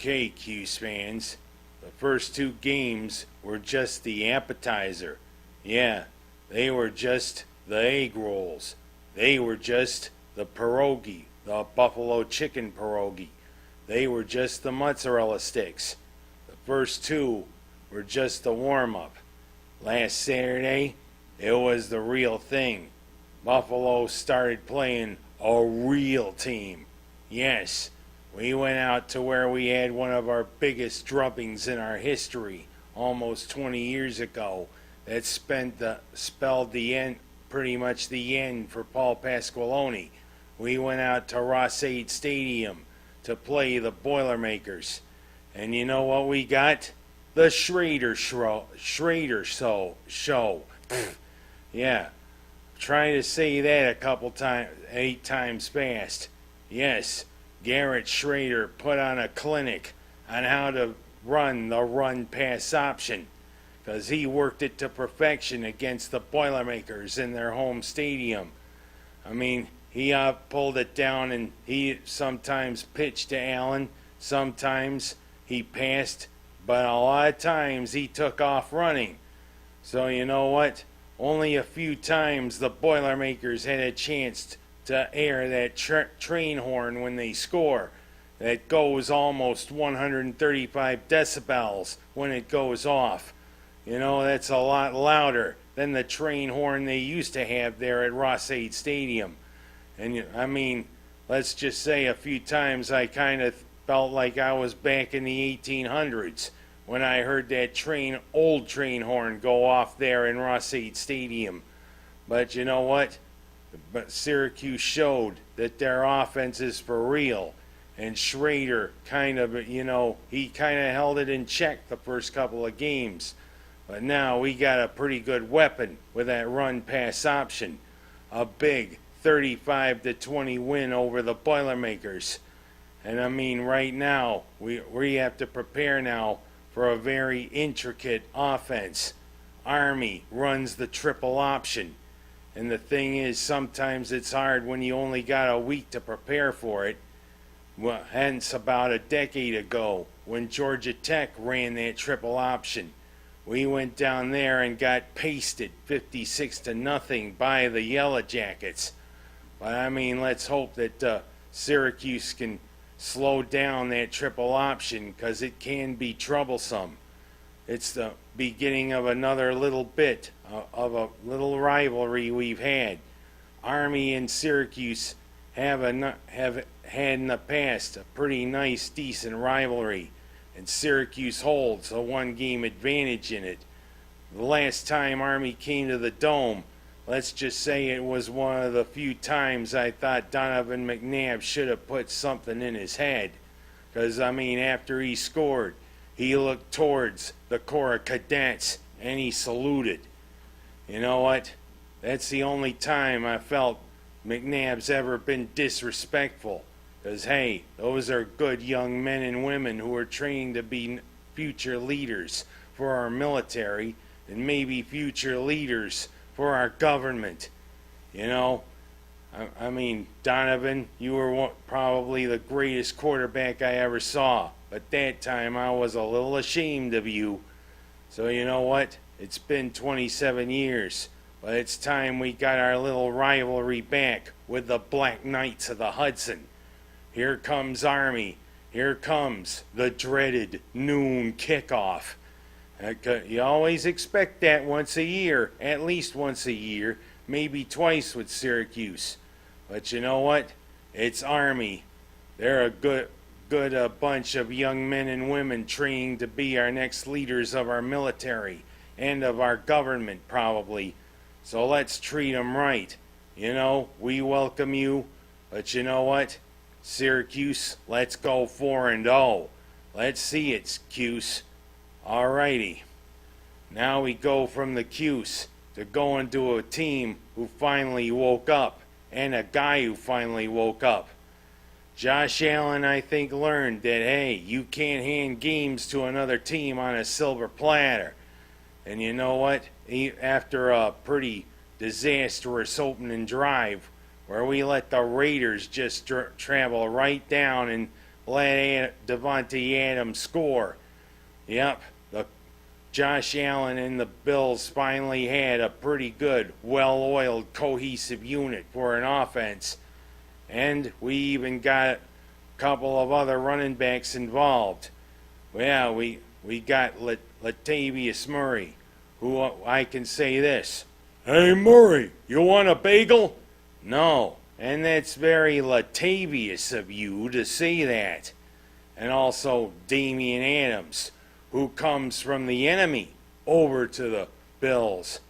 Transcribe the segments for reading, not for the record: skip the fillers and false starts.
Okay, Cuse fans. The first two games were just the appetizer. Yeah, they were just the egg rolls. They were just the pierogi, the buffalo chicken pierogi. They were just the mozzarella sticks. The first two were just the warm-up. Last Saturday, it was the real thing. Buffalo started playing a real team. Yes, we went out to where we had one of our biggest drubbings in our history almost 20 years ago that spelled the end, pretty much the end for Paul Pasqualoni. We went out to Ross-Ade Stadium to play the Boilermakers. And you know what we got? The Schrader show. Yeah, trying to say that a couple times, 8 times fast. Yes, Garrett Schrader put on a clinic on how to run the run-pass option, because he worked it to perfection against the Boilermakers in their home stadium. I mean, he pulled it down, and he sometimes pitched to Allen, sometimes he passed, but a lot of times he took off running. So you know what? Only a few times the Boilermakers had a chance to air that train horn when they score. That goes almost 135 decibels when it goes off. You know, that's a lot louder than the train horn they used to have there at Ross-Ade Stadium. And I mean, let's just say a few times I kind of felt like I was back in the 1800s when I heard that old train horn go off there in Ross-Ade Stadium. But you know what? But Syracuse showed that their offense is for real. And Schrader he kind of held it in check the first couple of games. But now we got a pretty good weapon with that run-pass option. A big 35-20 win over the Boilermakers. And I mean, right now, we have to prepare now for a very intricate offense. Army runs the triple option. And the thing is, sometimes it's hard when you only got a week to prepare for it. Well, hence about a decade ago, when Georgia Tech ran that triple option, we went down there and got pasted 56-0 by the Yellow Jackets. But I mean, let's hope that Syracuse can slow down that triple option, because it can be troublesome. It's the beginning of another little bit of a little rivalry we've had. Army and Syracuse have had in the past a pretty nice, decent rivalry, and Syracuse holds a one-game advantage in it. The last time Army came to the Dome, let's just say it was one of the few times I thought Donovan McNabb should have put something in his head. Because, I mean, after he scored, he looked towards the Corps of Cadets and he saluted. You know what? That's the only time I felt McNabb's ever been disrespectful. Because, hey, those are good young men and women who are training to be future leaders for our military and maybe future leaders for our government. You know, I mean, Donovan, you were probably the greatest quarterback I ever saw. But that time I was a little ashamed of you. So you know what? It's been 27 years. But it's time we got our little rivalry back with the Black Knights of the Hudson. Here comes Army. Here comes the dreaded noon kickoff. You always expect that once a year, at least once a year, maybe twice with Syracuse. But you know what? It's Army. They're a good bunch of young men and women training to be our next leaders of our military and of our government, probably. So let's treat them right. You know, we welcome you, but you know what? Syracuse, let's go 4-0. Let's see it, Cuse. Alrighty. Now we go from the Cuse to going to a team who finally woke up, and a guy who finally woke up. Josh Allen, I think, learned that, hey, you can't hand games to another team on a silver platter. And you know what? After a pretty disastrous opening drive, where we let the Raiders just travel right down and let Devontae Adams score. Yep, the Josh Allen and the Bills finally had a pretty good, well-oiled, cohesive unit for an offense. And we even got a couple of other running backs involved. Yeah, we got Latavius Murray, who I can say this. Hey Murray, you want a bagel? No, and that's very Latavius of you to say that. And also Damian Adams, who comes from the enemy over to the Bills.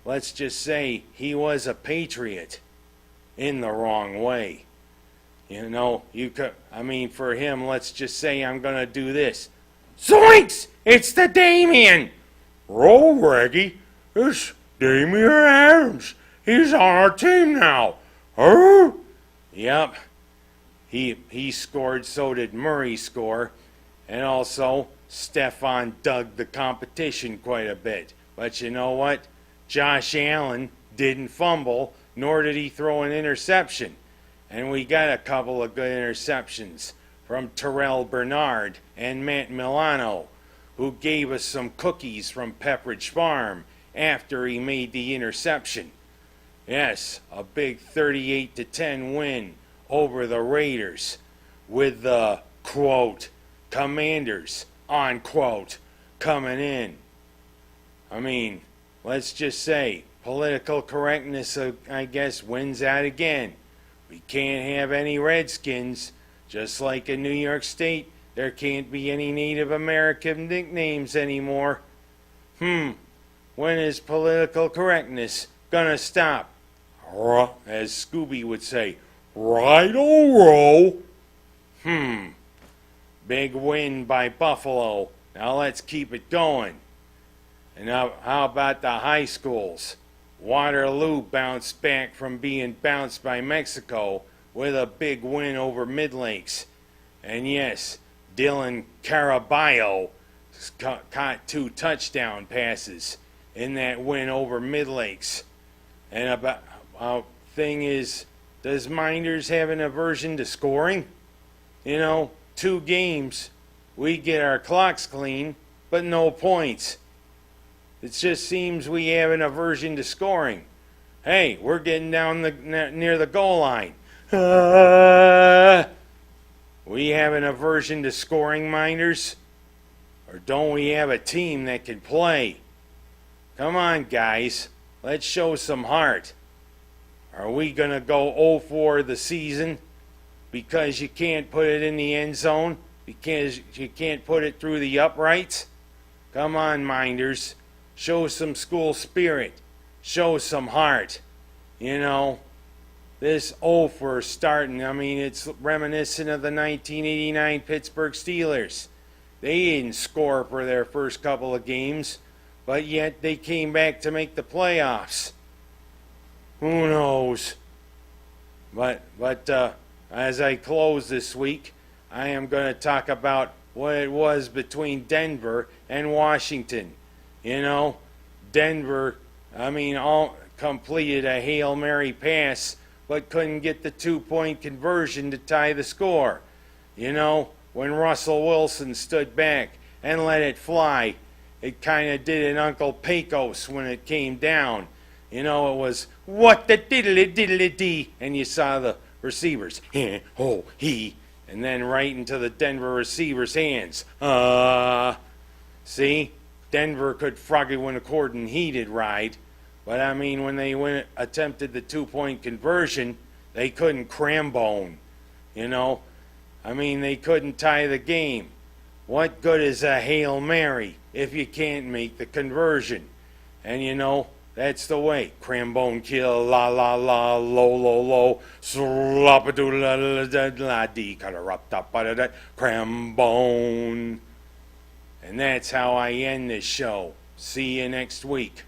Let's just say he was a patriot in the wrong way. You know, for him, let's just say I'm going to do this. Zoinks! It's the Damian! Roll, Reggie. It's Damian Adams. He's on our team now. Huh? Yep. He scored, so did Murray score. And also, Stephon dug the competition quite a bit. But you know what? Josh Allen didn't fumble, nor did he throw an interception. And we got a couple of good interceptions from Terrell Bernard and Matt Milano, who gave us some cookies from Pepperidge Farm after he made the interception. Yes, a big 38-10 win over the Raiders with the, quote, Commanders, unquote, coming in. I mean, let's just say political correctness, I guess, wins out again. We can't have any Redskins. Just like in New York State, there can't be any Native American nicknames anymore. When is political correctness gonna stop? As Scooby would say, right-o-roll. Big win by Buffalo. Now let's keep it going. And now, how about the high schools? Waterloo bounced back from being bounced by Mexico with a big win over Midlakes. And yes, Dylan Caraballo caught 2 touchdown passes in that win over Midlakes. And thing is, does Mynderse have an aversion to scoring? You know, 2 games, we get our clocks clean, but no points. It just seems we have an aversion to scoring. Hey, we're getting down near the goal line. We have an aversion to scoring, Mynderse? Or don't we have a team that can play? Come on, guys. Let's show some heart. Are we going to go 0-4 the season because you can't put it in the end zone? Because you can't put it through the uprights? Come on, Mynderse. Show some school spirit. Show some heart. You know, this 0-4 starting, I mean, it's reminiscent of the 1989 Pittsburgh Steelers. They didn't score for their first couple of games, but yet they came back to make the playoffs. Who knows? But as I close this week, I am going to talk about what it was between Denver and Washington. You know, Denver, completed a Hail Mary pass, but couldn't get the 2-point conversion to tie the score. You know, when Russell Wilson stood back and let it fly, it kind of did an Uncle Pecos when it came down. You know, it was, what the diddly-diddly-dee, and you saw the receivers, he, and then right into the Denver receiver's hands. See? Denver could froggy when a cordon heated ride, but I mean, when they attempted the 2-point conversion, they couldn't crambone. You know, I mean, they couldn't tie the game. What good is a Hail Mary if you can't make the conversion? And you know, that's the way. Crambone kill, la la la, lo lo lo, slop-a-doo la la la la dee, cut-a-rup-top-ba-da-da, crambone. And that's how I end this show. See you next week.